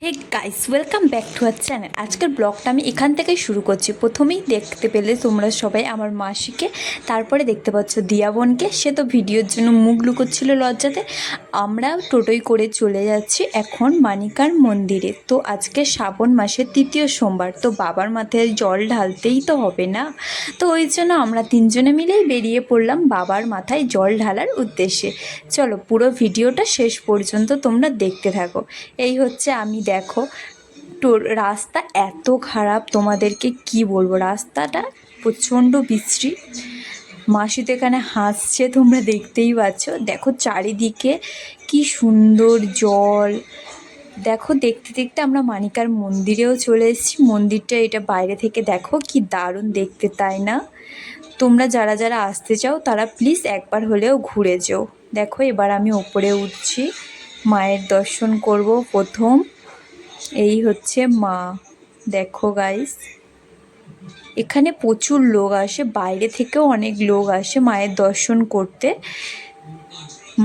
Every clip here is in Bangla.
Hey guys, welcome back to our channel. আজকের ব্লগটা আমি এখান থেকেই শুরু করছি। প্রথমেই দেখতে পেলে তোমরা সবাই আমার মাসিকে, তারপরে দেখতে পাচ্ছ দিয়া বোনকে। সে তো ভিডিওর জন্য মুখ লুকোচ্ছিল লজ্জাতে। আমরা টোটোই করে চলে যাচ্ছি এখন মানিকার মন্দিরে। তো আজকে শ্রাবণ মাসের তৃতীয় সোমবার, তো বাবার মাথায় জল ঢালতেই তো হবে না। তো ওই জন্য আমরা তিনজনে মিলেই বেরিয়ে পড়লাম বাবার মাথায় জল ঢালার উদ্দেশ্যে। চলো পুরো ভিডিওটা শেষ পর্যন্ত তোমরা দেখতে থাকো। এই হচ্ছে আমি, দেখো রাস্তা এত খারাপ, তোমাদেরকে কি বলবো, রাস্তাটা প্রচণ্ড বিশ্রী। মাসি তো এখানে হাসছে, তোমরা দেখতেই পাচ্ছ। দেখো চারিদিকে কি সুন্দর জল। দেখো দেখতে দেখতে আমরা মানিকার মন্দিরেও চলে এসেছি। মন্দিরটা এটা বাইরে থেকে দেখো কি দারুণ দেখতে, তাই না? তোমরা যারা যারা আসতে চাও তারা প্লিজ একবার হলেও ঘুরে যেও। দেখো এবার আমি ওপরে উঠছি, মায়ের দর্শন করব প্রথম। এই হচ্ছে মা। দেখো গাইস, এখানে প্রচুর লোক আসে, বাইরে থেকেও অনেক লোক আসে মায়ের দর্শন করতে।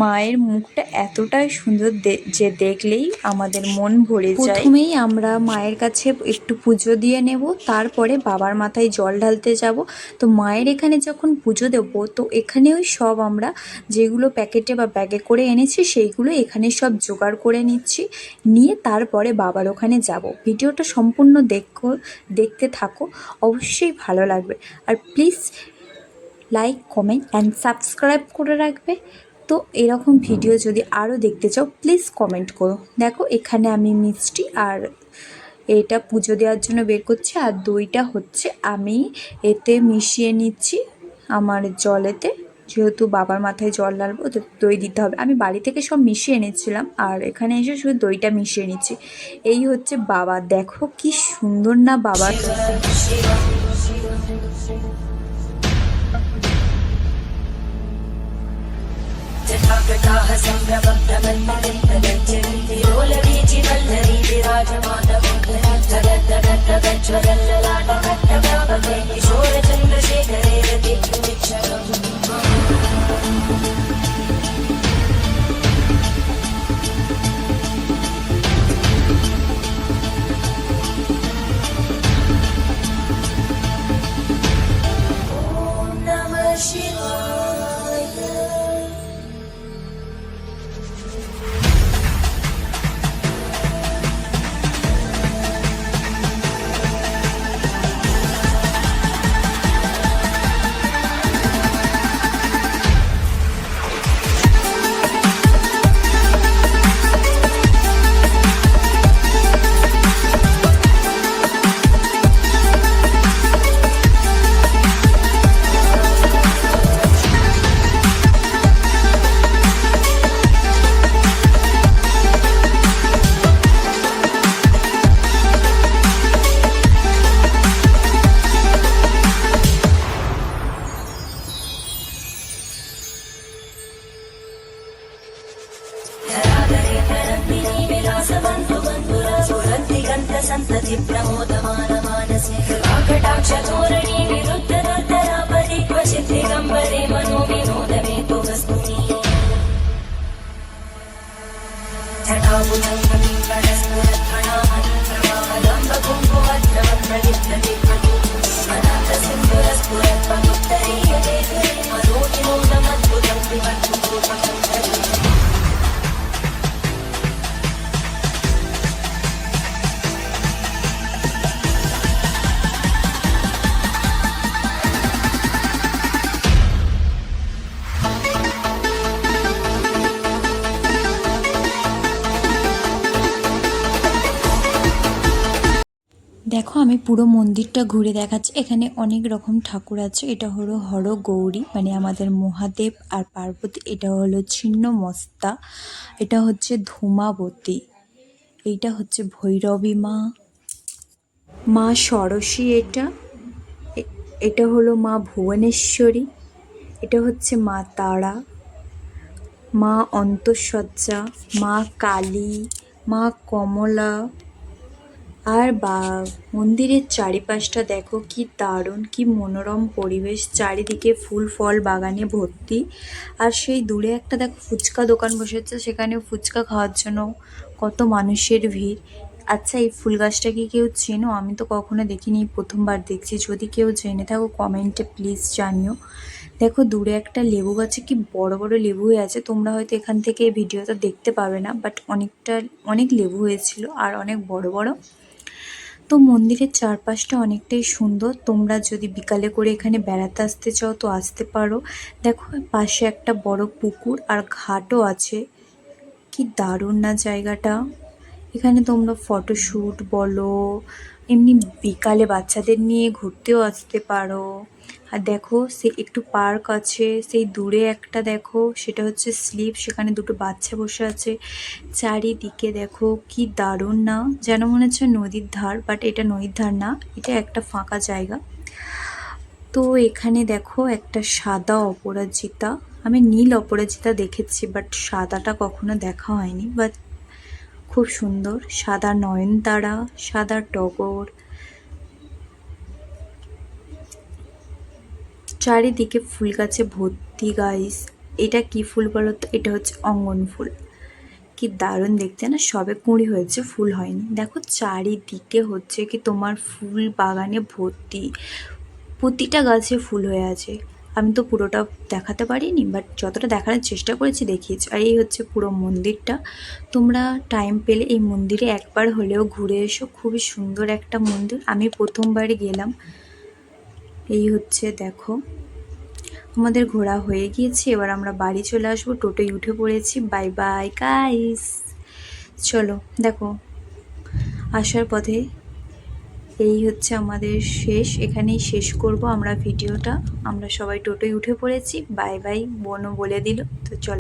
মায়ের মুখটা এতটাই সুন্দর যে দেখলেই আমাদের মন ভরে যায়। প্রথমেই আমরা মায়ের কাছে একটু পুজো দিয়ে নেব, তারপরে বাবার মাথায় জল ঢালতে যাব। তো মায়ের এখানে যখন পুজো দেবো, তো এখানেও সব আমরা যেগুলো প্যাকেটে বা ব্যাগে করে এনেছি সেইগুলো এখানে সব জোগাড় করে নিচ্ছি, নিয়ে তারপরে বাবার ওখানে যাব। ভিডিওটা সম্পূর্ণ দেখতে থাকো, অবশ্যই ভালো লাগবে। আর please like, comment and subscribe করে রাখবে। তো এরকম ভিডিও যদি আরও দেখতে চাও প্লিজ কমেন্ট করো। দেখো এখানে আমি মিষ্টি আর এটা পুজো দেওয়ার জন্য বের করছি, আর দইটা হচ্ছে আমি এতে মিশিয়ে নিচ্ছি আমার জলেতে। যেহেতু বাবার মাথায় জল ঢালবো তো দই দিতে হবে। আমি বাড়ি থেকে সব মিশিয়ে এনেছিলাম, আর এখানে এসে শুধু দইটা মিশিয়ে নিচ্ছি। এই হচ্ছে বাবা, দেখো কি সুন্দর না বাবা। संतति प्रमोदमान मानसे कृपाकटाक्ष धोरणी विरुद्ध दुर्धरापदि क्वचित् दिगम्बरे मनो विनोद मे तु वस्तुनि जटाभुजङ्गमी वरस्फुरत्फणामणि प्रवाहदम्ब कुङ्कुमद्रवप्रलिप्तते अनाथसिन्धुरस्फुरत्वमुत्तरीयते मनो विनोदमद्भुतं विवद्भुतोपकम् দেখো আমি পুরো মন্দিরটা ঘুরে দেখাচ্ছি। এখানে অনেক রকম ঠাকুর আছে। এটা হলো হর গৌরী, মানে আমাদের মহাদেব আর পার্বতী। এটা হলো ছিন্নমস্তা, এটা হচ্ছে ধূমাবতী, এইটা হচ্ছে ভৈরবী মা, মা ষোড়শী, এটা হলো মা ভুবনেশ্বরী, এটা হচ্ছে মা তারা, মা অন্তঃসজ্জা, মা কালী, মা কমলা। আর মন্দিরের চারিপাশটা দেখো কি দারুণ, কি মনোরম পরিবেশ, চারিদিকে ফুল ফল বাগানে ভর্তি। আর সেই দূরে একটা দেখো ফুচকা দোকান বসেছে, সেখানে ফুচকা খাওয়ার জন্য কত মানুষের ভিড়। আচ্ছা, এই ফুল গাছটা কি কেউ চেনো? আমি তো কখনো দেখিনি, প্রথমবার দেখছি। যদি কেউ জেনে থাকো কমেন্টে প্লিজ জানিও। দেখো দূরে একটা লেবু গাছে কি বড় বড় লেবু হয়ে আছে, তোমরা হয়তো এখান থেকে এই ভিডিওটা দেখতে পাবে না, বাট অনেক লেবু হয়েছিল আর অনেক বড় বড়। তো মন্দিরের চারপাশটা অনেকটাই সুন্দর, তোমরা যদি বিকালে করে এখানে বেড়াতে আসতে চাও তো আসতে পারো। দেখো পাশে একটা বড় পুকুর আর ঘাটও আছে, কি দারুণ না জায়গাটা। এখানে তোমরা ফটোশ্যুট বলো, এমনি বিকালে বাচ্চাদের নিয়ে ঘুরতেও আসতে পারো। আর দেখো সে একটু পার্ক আছে, সেই দূরে একটা দেখো সেটা হচ্ছে স্লিপ, সেখানে দুটো বাচ্চা বসে আছে। চারিদিকে দেখো কি দারুণ না, যেন মনে হচ্ছে নদীর ধার, বাট এটা নদীর ধার না, এটা একটা ফাঁকা জায়গা। তো এখানে দেখো একটা সাদা অপরাজিতা, আমি নীল অপরাজিতা দেখেছি বাট সাদাটা কখনো দেখা হয়নি, বাট খুব সুন্দর। সাদা নয়নতারা, সাদা টগর, চারিদিকে ফুল গাছে ভর্তি গাইস। এটা কি ফুল বলো তো? এটা হচ্ছে অঙ্গন ফুল। কি দারুণ দেখতে না, সবে কুঁড়ি হয়েছে, ফুল হয়নি। দেখো চারিদিকে হচ্ছে কি তোমার ফুল বাগানে ভর্তি, প্রতিটা গাছে ফুল হয়ে আছে। আমি তো পুরোটা দেখাতে পারিনি, বাট যতটা দেখানোর চেষ্টা করেছি দেখিয়েছি। আর এই হচ্ছে পুরো মন্দিরটা। তোমরা টাইম পেলে এই মন্দিরে একবার হলেও ঘুরে এসো, খুবই সুন্দর একটা মন্দির, আমি প্রথমবারই গেলাম। এই হচ্ছে দেখো, আমাদের ঘোরা হয়ে গিয়েছে, এবার আমরা বাড়ি চলে আসবো, টোটোয় উঠে পড়েছি। Bye bye guys. চলো দেখো আসার পথে এই হচ্ছে আমাদের শেষ, এখানেই শেষ করব আমরা ভিডিওটা। আমরা সবাই টোটোয় উঠে পড়েছি, বাই বাই বোনও বলে দিল। তো চলো।